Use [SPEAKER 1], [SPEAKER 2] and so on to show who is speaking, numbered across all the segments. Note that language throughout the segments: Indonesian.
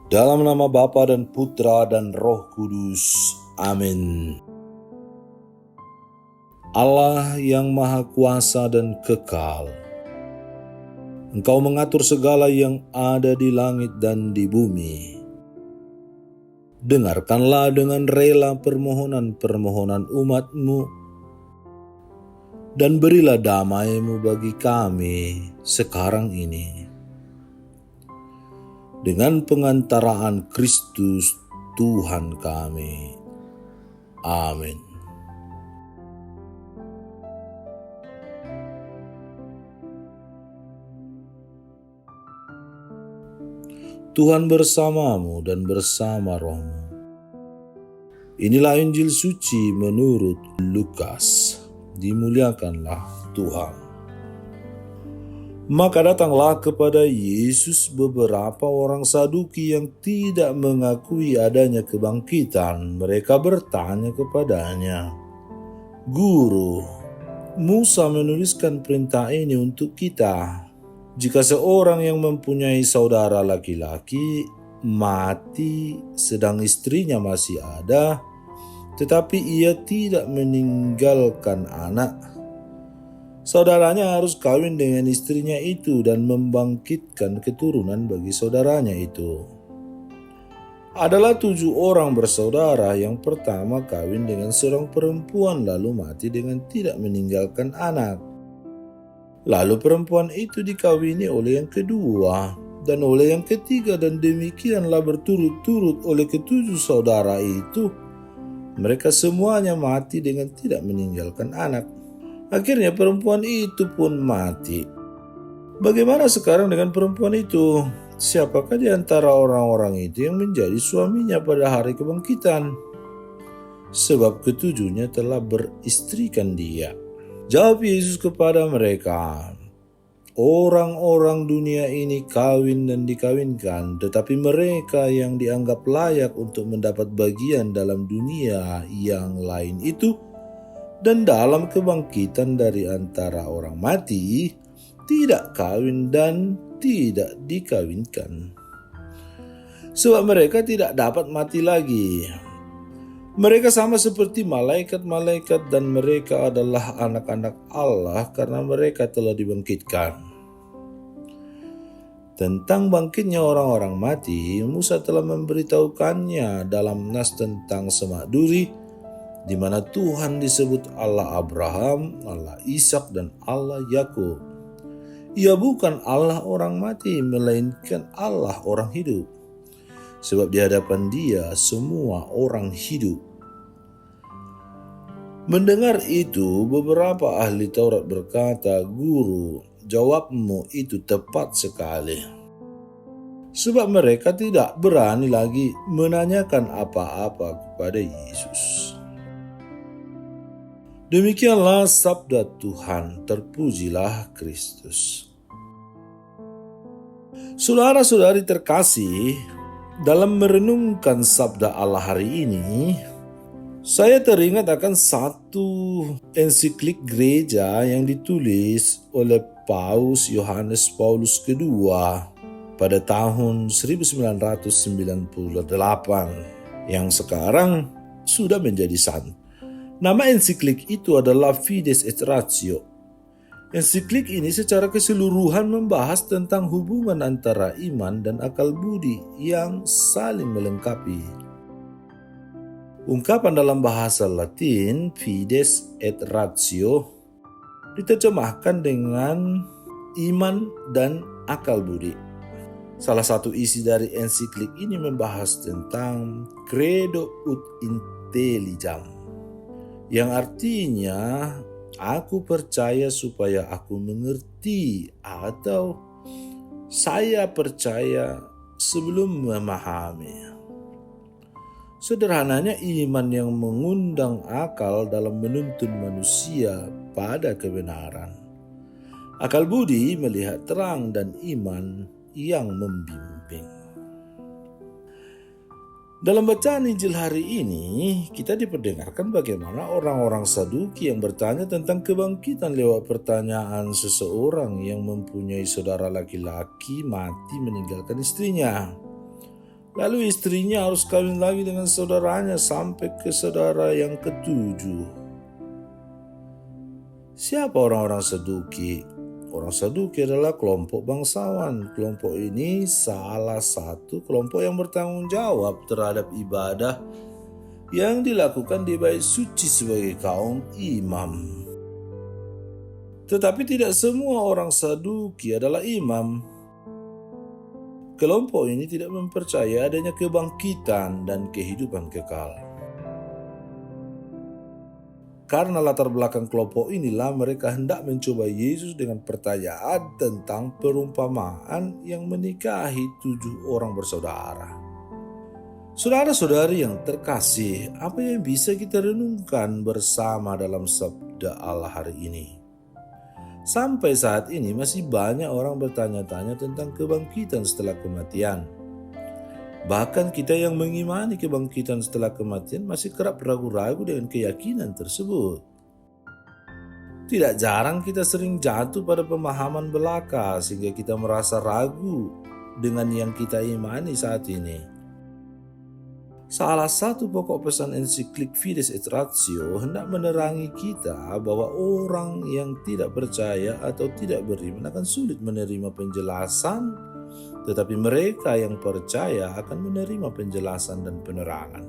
[SPEAKER 1] Dalam nama Bapa dan Putra dan Roh Kudus. Amin. Allah yang Maha Kuasa dan Kekal, Engkau mengatur segala yang ada di langit dan di bumi. Dengarkanlah dengan rela permohonan-permohonan umat-Mu, dan berilah damai-Mu bagi kami sekarang ini. Dengan pengantaraan Kristus Tuhan kami. Amin. Tuhan bersamamu dan bersama rohmu. Inilah Injil suci menurut Lukas. Dimuliakanlah Tuhan. Maka datanglah kepada Yesus beberapa orang Saduki yang tidak mengakui adanya kebangkitan. Mereka bertanya kepadanya, "Guru, Musa menuliskan perintah ini untuk kita. Jika seorang yang mempunyai saudara laki-laki mati sedang istrinya masih ada, tetapi ia tidak meninggalkan anak, saudaranya harus kawin dengan istrinya itu dan membangkitkan keturunan bagi saudaranya itu. Adalah 7 orang bersaudara. Yang pertama kawin dengan seorang perempuan lalu mati dengan tidak meninggalkan anak. Lalu perempuan itu dikawini oleh yang kedua dan oleh yang ketiga, dan demikianlah berturut-turut oleh ke-7 saudara itu. Mereka semuanya mati dengan tidak meninggalkan anak. Akhirnya perempuan itu pun mati. Bagaimana sekarang dengan perempuan itu? Siapakah di antara orang-orang itu yang menjadi suaminya pada hari kebangkitan? Sebab ke-7-nya telah beristrikan dia." Jawab Yesus kepada mereka, "Orang-orang dunia ini kawin dan dikawinkan, tetapi mereka yang dianggap layak untuk mendapat bagian dalam dunia yang lain itu dan dalam kebangkitan dari antara orang mati, tidak kawin dan tidak dikawinkan. Sebab mereka tidak dapat mati lagi. Mereka sama seperti malaikat-malaikat dan mereka adalah anak-anak Allah karena mereka telah dibangkitkan." Tentang bangkitnya orang-orang mati, Musa telah memberitahukannya dalam nas tentang Semak Duri, di mana Tuhan disebut Allah Abraham, Allah Ishak, dan Allah Yakub. Ia bukan Allah orang mati, melainkan Allah orang hidup. Sebab di hadapan Dia semua orang hidup. Mendengar itu, beberapa ahli Taurat berkata, "Guru, jawabmu itu tepat sekali." Sebab mereka tidak berani lagi menanyakan apa-apa kepada Yesus. Demikianlah sabda Tuhan, terpujilah Kristus. Saudara-saudari terkasih, dalam merenungkan sabda Allah hari ini, saya teringat akan satu ensiklik gereja yang ditulis oleh Paus Yohanes Paulus II pada tahun 1998 yang sekarang sudah menjadi santo. Nama ensiklik itu adalah Fides et Ratio. Ensiklik ini secara keseluruhan membahas tentang hubungan antara iman dan akal budi yang saling melengkapi. Ungkapan dalam bahasa Latin Fides et Ratio diterjemahkan dengan iman dan akal budi. Salah satu isi dari ensiklik ini membahas tentang credo ut intelligam, yang artinya aku percaya supaya aku mengerti, atau saya percaya sebelum memahami. Sederhananya, iman yang mengundang akal dalam menuntun manusia pada kebenaran. Akal budi melihat terang dan iman yang membimbing. Dalam bacaan Injil hari ini, kita diperdengarkan bagaimana orang-orang Saduki yang bertanya tentang kebangkitan lewat pertanyaan seseorang yang mempunyai saudara laki-laki mati meninggalkan istrinya. Lalu istrinya harus kawin lagi dengan saudaranya sampai ke saudara yang ketujuh. Siapa orang-orang Saduki? Orang Saduki adalah kelompok bangsawan. Kelompok ini salah satu kelompok yang bertanggung jawab terhadap ibadah yang dilakukan di bait suci sebagai kaum imam. Tetapi tidak semua orang Saduki adalah imam. Kelompok ini tidak mempercayai adanya kebangkitan dan kehidupan kekal. Karena latar belakang kelompok inilah mereka hendak mencoba Yesus dengan pertanyaan tentang perumpamaan yang menikahi 7 orang bersaudara. Saudara-saudari yang terkasih, apa yang bisa kita renungkan bersama dalam sabda Allah hari ini? Sampai saat ini masih banyak orang bertanya-tanya tentang kebangkitan setelah kematian. Bahkan kita yang mengimani kebangkitan setelah kematian masih kerap ragu-ragu dengan keyakinan tersebut. Tidak jarang kita sering jatuh pada pemahaman belaka sehingga kita merasa ragu dengan yang kita imani saat ini. Salah satu pokok pesan ensiklik Fides et Ratio hendak menerangi kita bahwa orang yang tidak percaya atau tidak beriman akan sulit menerima penjelasan, tetapi mereka yang percaya akan menerima penjelasan dan penerangan.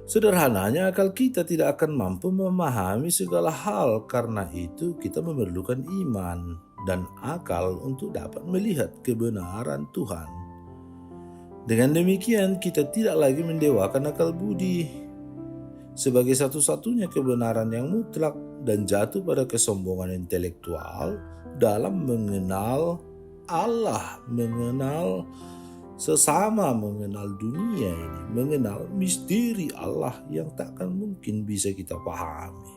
[SPEAKER 1] Sederhananya, akal kita tidak akan mampu memahami segala hal, karena itu kita memerlukan iman dan akal untuk dapat melihat kebenaran Tuhan. Dengan demikian, kita tidak lagi mendewakan akal budi sebagai satu-satunya kebenaran yang mutlak dan jatuh pada kesombongan intelektual dalam mengenal Allah, mengenal sesama, mengenal dunia ini, mengenal misteri Allah yang takkan mungkin bisa kita pahami.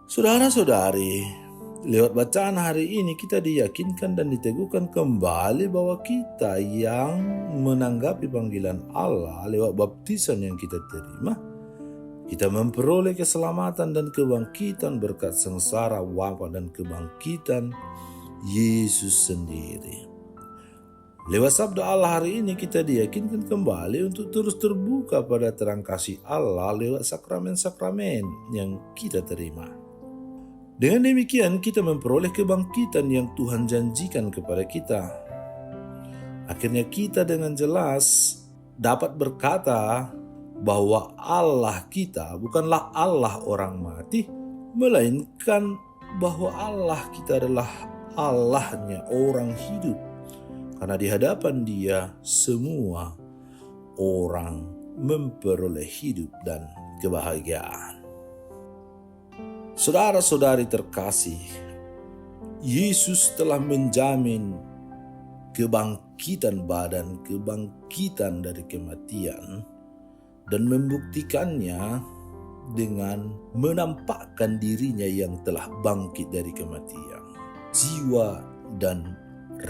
[SPEAKER 1] Saudara-saudari, lewat bacaan hari ini kita diyakinkan dan diteguhkan kembali bahwa kita yang menanggapi panggilan Allah lewat baptisan yang kita terima, kita memperoleh keselamatan dan kebangkitan berkat sengsara, wafat dan kebangkitan Yesus sendiri. Lewat sabda Allah hari ini kita diyakinkan kembali untuk terus terbuka pada terang kasih Allah lewat sakramen-sakramen yang kita terima. Dengan demikian kita memperoleh kebangkitan yang Tuhan janjikan kepada kita. Akhirnya kita dengan jelas dapat berkata bahwa Allah kita bukanlah Allah orang mati, melainkan bahwa Allah kita adalah Allahnya orang hidup. Karena di hadapan Dia semua orang memperoleh hidup dan kebahagiaan. Saudara-saudari terkasih, Yesus telah menjamin kebangkitan badan, kebangkitan dari kematian, dan membuktikannya dengan menampakkan dirinya yang telah bangkit dari kematian, jiwa dan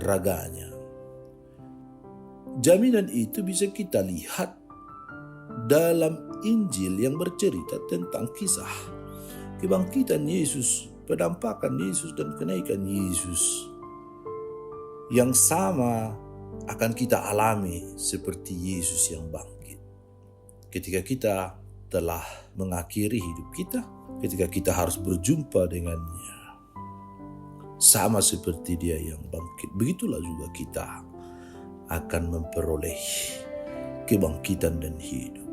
[SPEAKER 1] raganya. Jaminan itu bisa kita lihat dalam Injil yang bercerita tentang kisah kebangkitan Yesus, penampakan Yesus dan kenaikan Yesus yang sama akan kita alami seperti Yesus yang bangkit. Ketika kita telah mengakhiri hidup kita, ketika kita harus berjumpa dengannya, sama seperti Dia yang bangkit, begitulah juga kita akan memperoleh kebangkitan dan hidup.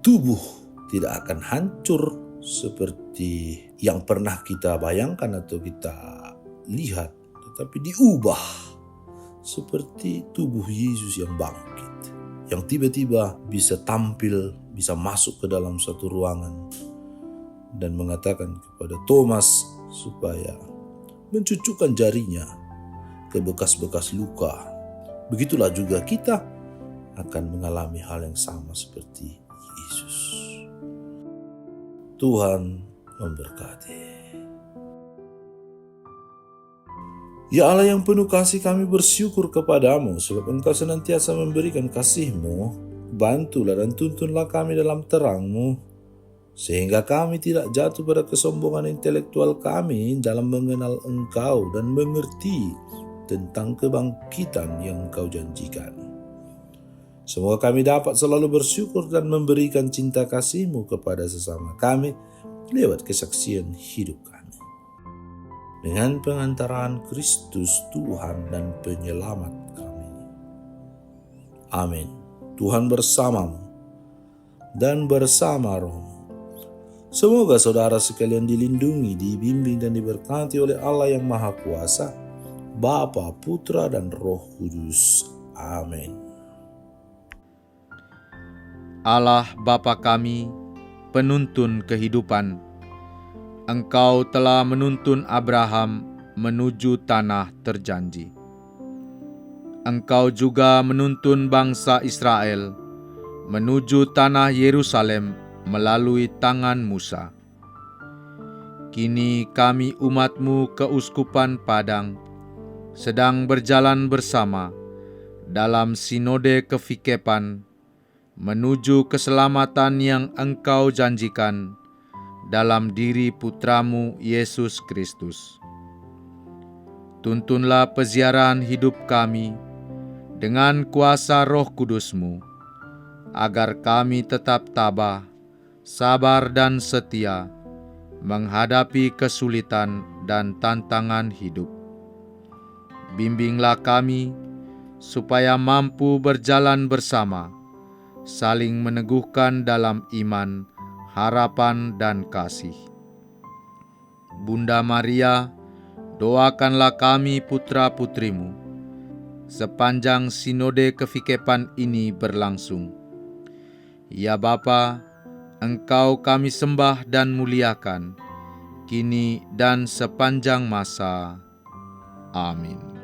[SPEAKER 1] Tubuh tidak akan hancur seperti yang pernah kita bayangkan atau kita lihat, tetapi diubah seperti tubuh Yesus yang bangkit, yang tiba-tiba bisa tampil, bisa masuk ke dalam satu ruangan dan mengatakan kepada Thomas supaya mencucukkan jarinya ke bekas-bekas luka. Begitulah juga kita akan mengalami hal yang sama seperti Yesus. Tuhan memberkati. Ya Allah yang penuh kasih, kami bersyukur kepadamu sebab Engkau senantiasa memberikan kasih-Mu. Bantulah dan tuntunlah kami dalam terang-Mu, sehingga kami tidak jatuh pada kesombongan intelektual kami dalam mengenal Engkau dan mengerti tentang kebangkitan yang Engkau janjikan. Semoga kami dapat selalu bersyukur dan memberikan cinta kasih-Mu kepada sesama kami lewat kesaksian hidup kami. Dengan pengantaran Kristus Tuhan dan Penyelamat kami. Amin. Tuhan bersamamu dan bersama rohmu. Semoga saudara sekalian dilindungi, dibimbing, dan diberkati oleh Allah yang Maha Kuasa, Bapa, Putra, dan Roh Kudus. Amin.
[SPEAKER 2] Allah Bapa kami, penuntun kehidupan, Engkau telah menuntun Abraham menuju tanah terjanji. Engkau juga menuntun bangsa Israel menuju tanah Yerusalem melalui tangan Musa. Kini kami umat-Mu keuskupan Padang sedang berjalan bersama dalam sinode kefikepan menuju keselamatan yang Engkau janjikan dalam diri Putra-Mu Yesus Kristus. Tuntunlah peziarahan hidup kami dengan kuasa Roh Kudus-Mu, agar kami tetap tabah, sabar dan setia menghadapi kesulitan dan tantangan hidup. Bimbinglah kami supaya mampu berjalan bersama, saling meneguhkan dalam iman, harapan, dan kasih. Bunda Maria, doakanlah kami putra-putrimu sepanjang sinode kefikepan ini berlangsung. Ya Bapa, Engkau kami sembah dan muliakan, kini dan sepanjang masa. Amin.